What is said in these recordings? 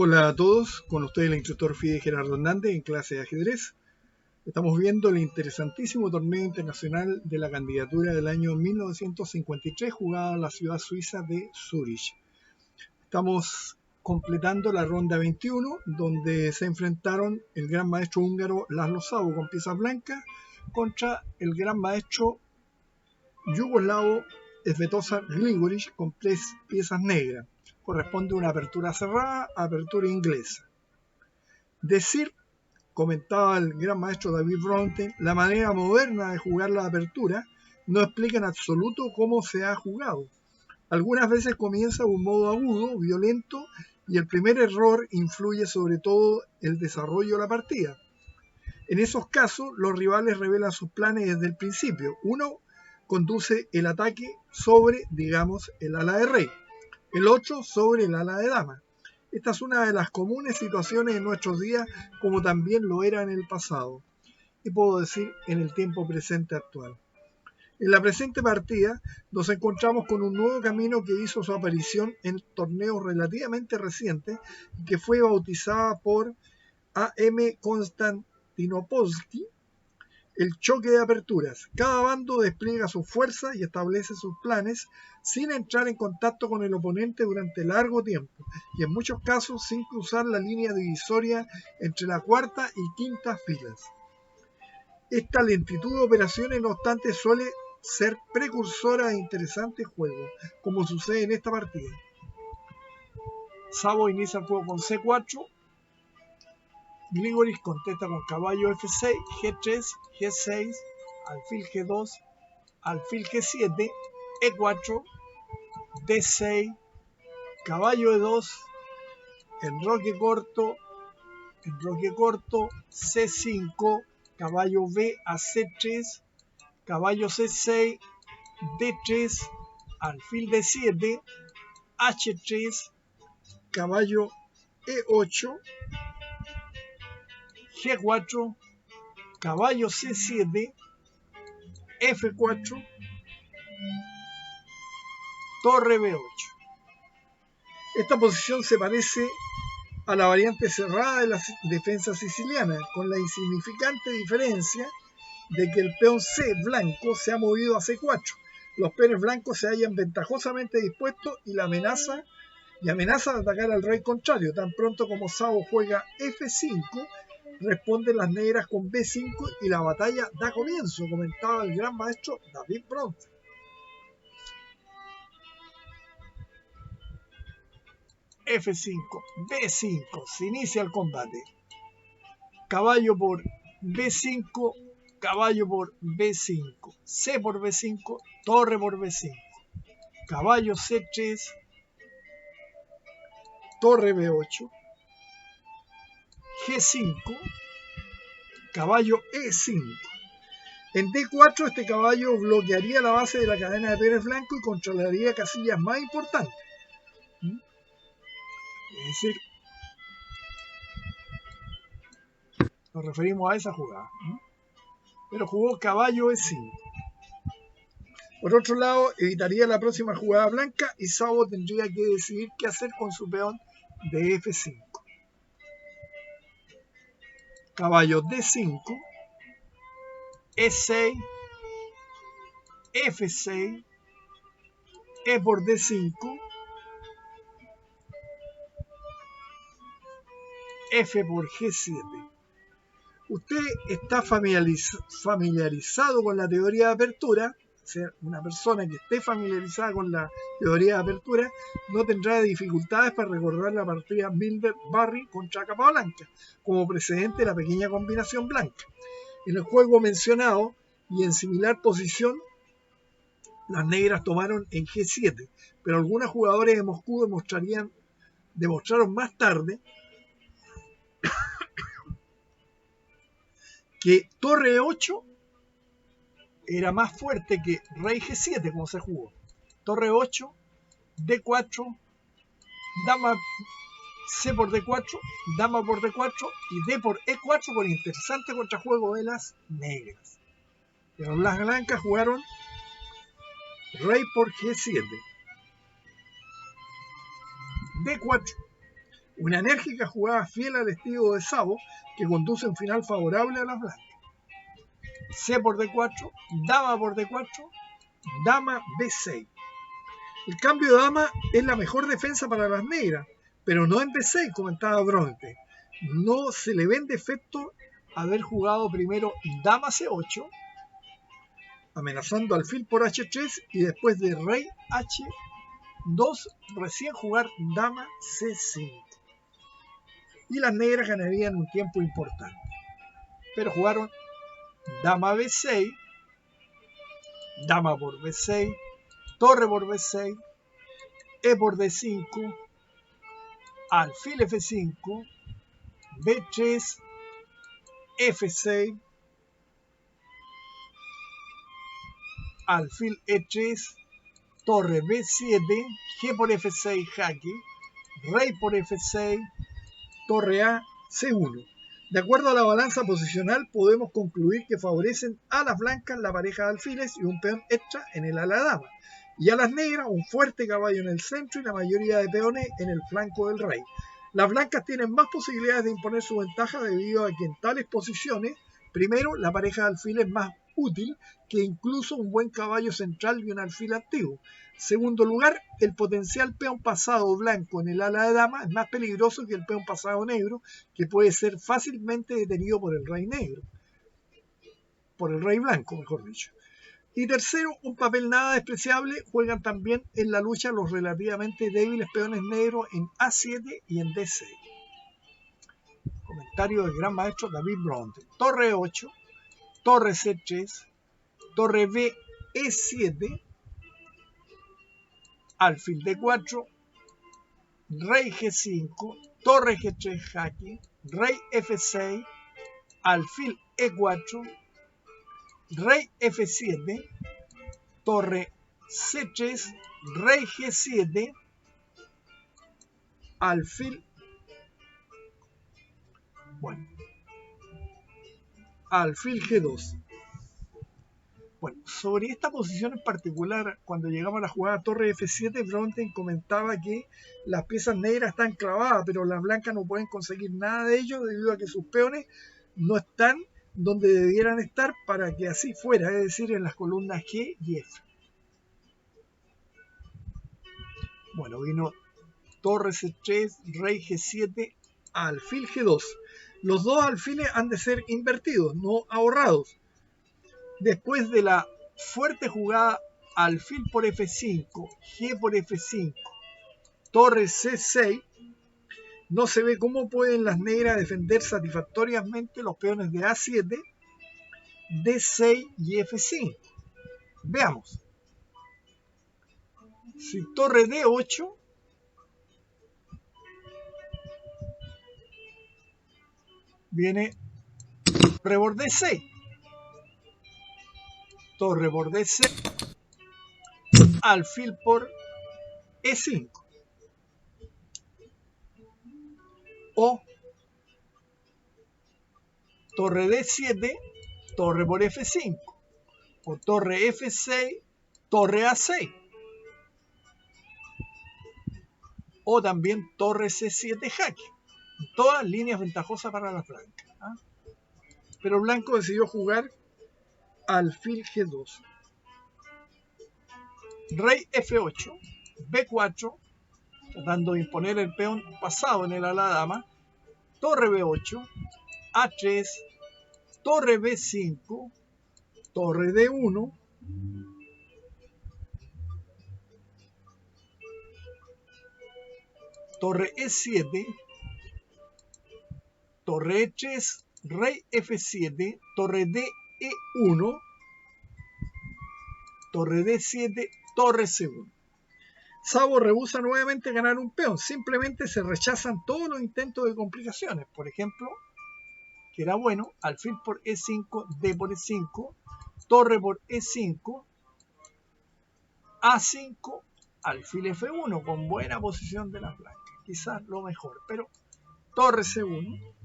Hola a todos, con ustedes el instructor FIDE Gerardo Hernández en clase de ajedrez. Estamos viendo el interesantísimo torneo internacional de la candidatura del año 1953 jugado en la ciudad suiza de Zúrich. Estamos completando la ronda 21 donde se enfrentaron el gran maestro húngaro László Szabo con piezas blancas contra el gran maestro yugoslavo Svetozar Gligorić con piezas negras. Corresponde una apertura cerrada, apertura inglesa. Decir, comentaba el gran maestro David Bronte, la manera moderna de jugar la apertura no explica en absoluto cómo se ha jugado. Algunas veces comienza de un modo agudo, violento, y el primer error influye sobre todo el desarrollo de la partida. En esos casos, los rivales revelan sus planes desde el principio. Uno conduce el ataque sobre, digamos, el ala de rey. El 8 sobre el ala de dama. Esta es una de las comunes situaciones en nuestros días, como también lo era en el pasado, y puedo decir en el tiempo presente actual. En la presente partida nos encontramos con un nuevo camino que hizo su aparición en torneos relativamente recientes y que fue bautizada por A.M. Konstantinopolski, el choque de aperturas. Cada bando despliega sus fuerzas y establece sus planes sin entrar en contacto con el oponente durante largo tiempo y en muchos casos sin cruzar la línea divisoria entre la cuarta y quinta filas. Esta lentitud de operaciones, no obstante, suele ser precursora de interesantes juegos, como sucede en esta partida. Szabo inicia el juego con C4, Gligorić contesta con caballo F6, G3, G6, alfil G2, alfil G7, E4, D6, caballo E2, enroque corto, C5, caballo B a C3, caballo C6, D3, alfil D7, H3, caballo E8, G4, caballo C7, F4, torre B8. Esta posición se parece a la variante cerrada de la defensa siciliana, con la insignificante diferencia de que el peón C blanco se ha movido a C4. Los peones blancos se hallan ventajosamente dispuestos y amenaza de atacar al rey contrario. Tan pronto como Szabo juega F5, responden las negras con B5 y la batalla da comienzo, comentaba el gran maestro David Bronte. F5, B5, se inicia el combate. Caballo por B5, caballo por B5, C por B5, torre por B5, caballo C3, torre B8, G5, caballo E5. En D4 este caballo bloquearía la base de la cadena de peones blancos y controlaría casillas más importantes. Es decir, nos referimos a esa jugada. Pero jugó caballo E5. Por otro lado, evitaría la próxima jugada blanca y Szabo tendría que decidir qué hacer con su peón de F5. Caballo D5, E6, F6, E por D5, F por G7. Usted está familiarizado con la teoría de apertura, o sea, una persona que esté familiarizada con la teoría de apertura no tendrá dificultades para recordar la partida Milberg-Barry contra Capablanca, como precedente de la pequeña combinación blanca. En el juego mencionado y en similar posición, las negras tomaron en G7, pero algunos jugadores de Moscú demostraron más tarde que torre E8 era más fuerte que rey G7 como se jugó. Torre 8, D4, dama C por D4, dama por D4 y D por E4 con interesante contrajuego de las negras. Pero las blancas jugaron rey por G7, D4. Una enérgica jugada fiel al estilo de Sabo que conduce a un final favorable a las blancas. C por D4, dama por D4, dama B6. El cambio de dama es la mejor defensa para las negras, pero no en B6, comentaba Bronte. No se le ven defecto haber jugado primero dama C8, amenazando alfil por H3 y después de rey H2 recién jugar dama C5. Y las negras ganarían un tiempo importante. Pero jugaron dama B6, dama por B6, torre por B6, E por D5, alfil F5, B3, F6, alfil E3, torre B7, G por F6 jaque, rey por F6, torre A, C1. De acuerdo a la balanza posicional, podemos concluir que favorecen a las blancas la pareja de alfiles y un peón extra en el ala dama, y a las negras un fuerte caballo en el centro y la mayoría de peones en el flanco del rey. Las blancas tienen más posibilidades de imponer su ventaja debido a que en tales posiciones, primero, la pareja de alfiles es más útil que incluso un buen caballo central y un alfil activo. Segundo lugar, el potencial peón pasado blanco en el ala de dama es más peligroso que el peón pasado negro, que puede ser fácilmente detenido por el rey negro. Por el rey blanco, mejor dicho. Y tercero, un papel nada despreciable juegan también en la lucha los relativamente débiles peones negros en A7 y en D6. Comentario del gran maestro David Bronte. Torre 8, torre C3, torre B E7, alfil D4, rey G5, torre G3 jaque, rey F6, alfil E4, rey F7, torre C3, rey G7, alfil, alfil G2. Bueno, sobre esta posición en particular, cuando llegamos a la jugada torre F7, Bronte comentaba que las piezas negras están clavadas, pero las blancas no pueden conseguir nada de ello debido a que sus peones no están donde debieran estar para que así fuera, es decir, en las columnas G y F. Bueno, vino torre C3, rey G7, alfil G2. Los dos alfiles han de ser invertidos, no ahorrados. Después de la fuerte jugada alfil por F5, G por F5, torre C6, no se ve cómo pueden las negras defender satisfactoriamente los peones de A7, D6 y F5. Veamos. Si torre D8, viene torre por D6, torre por D6, alfil por E5. O torre D7, torre por F5. O torre F6, torre A6. O también torre C7 jaque. Todas líneas ventajosas para las blancas. ¿Ah? Pero blanco decidió jugar alfil G2. Rey F8, B4, tratando de imponer el peón pasado en el ala dama. Torre B8, A3, torre B5, torre D1, torre E7, torre E3, rey F7, torre DE1, torre D7, torre C1. Sabo rehúsa nuevamente ganar un peón, simplemente se rechazan todos los intentos de complicaciones. Por ejemplo, que era bueno, alfil por E5, D por E5, torre por E5, A5, alfil F1, con buena posición de las blancas. Quizás lo mejor, pero torre C1.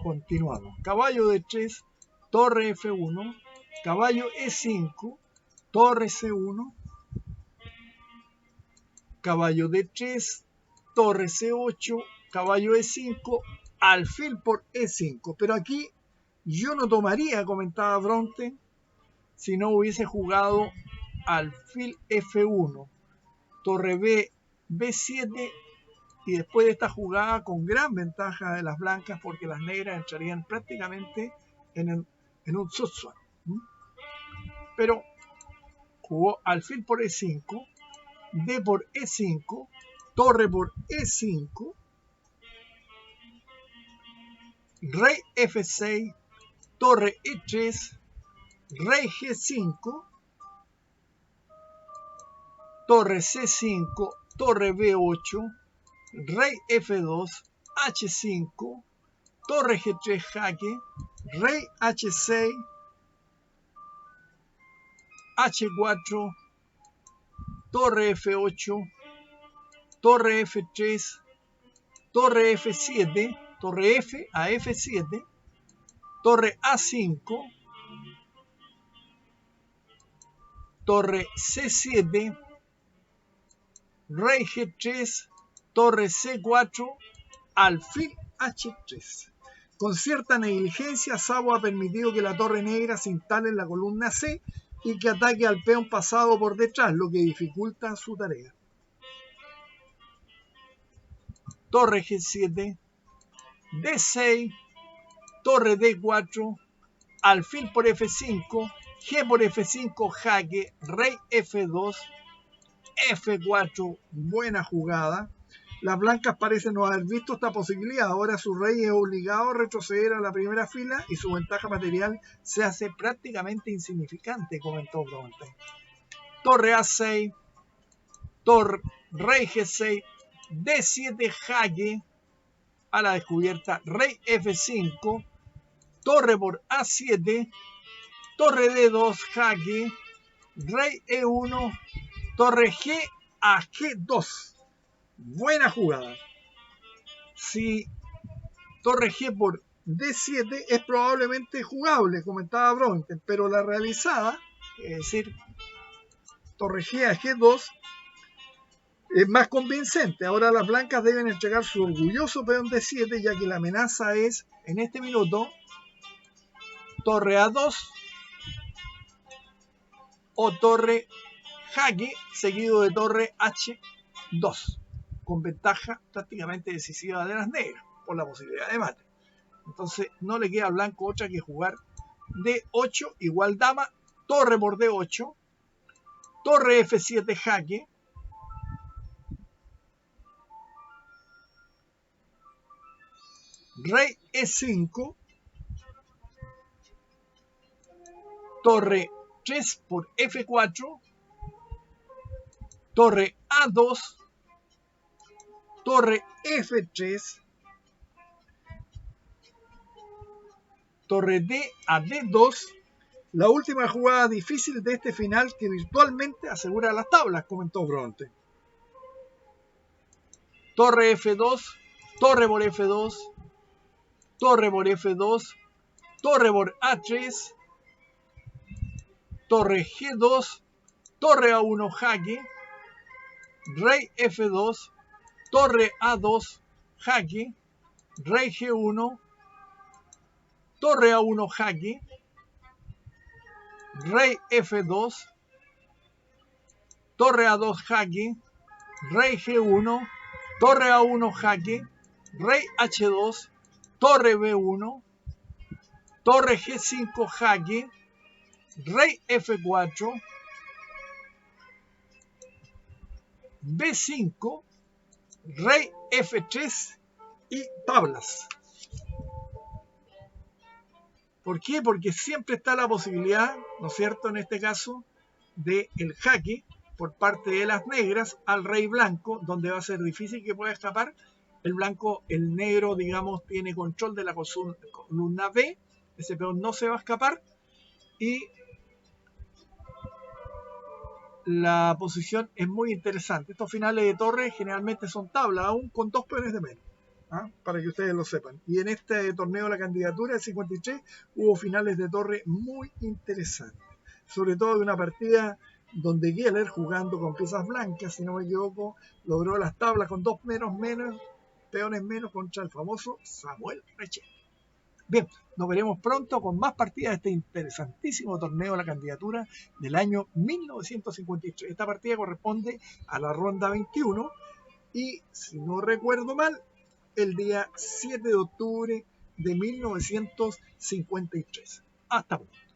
Continuamos. Caballo de 3, torre F1, caballo E5, torre C1, caballo D3, torre C8, caballo E5, alfil por E5. Pero aquí yo no tomaría, comentaba Bronte, si no hubiese jugado alfil F1, torre B, B7, y después de esta jugada con gran ventaja de las blancas porque las negras entrarían prácticamente en un zugzwang. Pero jugó alfil por E5, D por E5, torre por E5, rey F6, torre E3, rey G5, torre C5, torre B8, rey F2, H5, torre G3 jaque, rey H6, H4, torre F8, torre F3, torre F7, torre F a F7, torre A5, torre C7, rey G3, torre C4, alfil H3. Con cierta negligencia, Szabo ha permitido que la torre negra se instale en la columna C y que ataque al peón pasado por detrás, lo que dificulta su tarea. Torre G7, D6, torre D4, alfil por F5, G por F5 jaque, rey F2, F4, buena jugada. Las blancas parecen no haber visto esta posibilidad. Ahora su rey es obligado a retroceder a la primera fila y su ventaja material se hace prácticamente insignificante, comentó Bronte. Torre A6, torre, rey G6, D7 jaque, a la descubierta, rey F5, torre por A7, torre D2 jaque, rey E1, torre G a G2. Buena jugada. Si torre G por D7 es probablemente jugable, comentaba Bronte, pero la realizada, es decir, torre G a G2, es más convincente. Ahora las blancas deben entregar su orgulloso peón D7, ya que la amenaza es, en este minuto, torre A2 o torre jaque seguido de torre H2, con ventaja prácticamente decisiva de las negras por la posibilidad de mate. Entonces no le queda al blanco otra que jugar D8 igual dama, torre por D8, torre F7 jaque, rey E5, torre 3 por F4, torre A2, torre F3, torre D a D2, la última jugada difícil de este final que virtualmente asegura las tablas, comentó Bronte. Torre F2, torre por F2, torre por F2, torre por A3, torre G2, torre A1 jaque, rey F2, torre A2 jaque, rey G1, torre A1 jaque, rey F2, torre A2 jaque, rey G1, torre A1 jaque, rey H2, torre B1, torre G5 jaque, rey F4, B5, rey F3 y tablas. ¿Por qué? Porque siempre está la posibilidad, ¿no es cierto?, en este caso, de el jaque por parte de las negras al rey blanco, donde va a ser difícil que pueda escapar. El blanco, el negro, digamos, tiene control de la columna B, ese peón no se va a escapar, y la posición es muy interesante. Estos finales de torre generalmente son tablas, aún con dos peones de menos. para que ustedes lo sepan. Y en este torneo de la candidatura del 53 hubo finales de torre muy interesantes, sobre todo de una partida donde Geller, jugando con piezas blancas, si no me equivoco, logró las tablas con dos peones menos contra el famoso Samuel Rechel. Bien, nos veremos pronto con más partidas de este interesantísimo torneo de la candidatura del año 1953. Esta partida corresponde a la ronda 21 y, si no recuerdo mal, el día 7 de octubre de 1953. Hasta pronto.